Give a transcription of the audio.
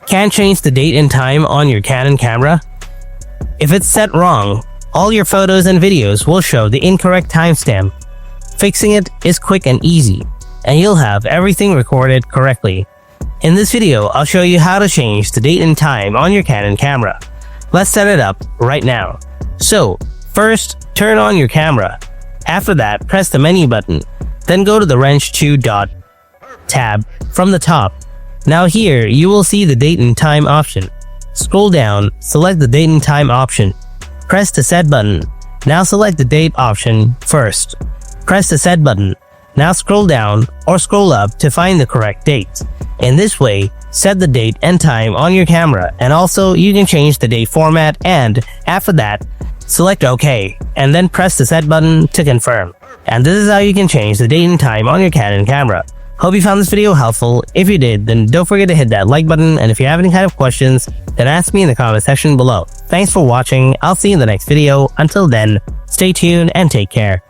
Can't change the date and time on your Canon camera? If it's set wrong, all your photos and videos will show the incorrect timestamp. Fixing it is quick and easy, and you'll have everything recorded correctly. In this video, I'll show you how to change the date and time on your Canon camera. Let's set it up right now. So, first, turn on your camera. After that, press the menu button. Then go to the wrench 2 dot tab from the top. Now here, you will see the date and time option. Scroll down, select the date and time option. Press the set button. Now select the date option first. Press the set button. Now scroll down or scroll up to find the correct date. In this way, set the date and time on your camera, and also you can change the date format, and after that, select OK and then press the set button to confirm. And this is how you can change the date and time on your Canon camera. Hope you found this video helpful. If you did, then don't forget to hit that like button, and if you have any kind of questions, then ask me in the comment section below. Thanks for watching. I'll see you in the next video. Until then, stay tuned and take care.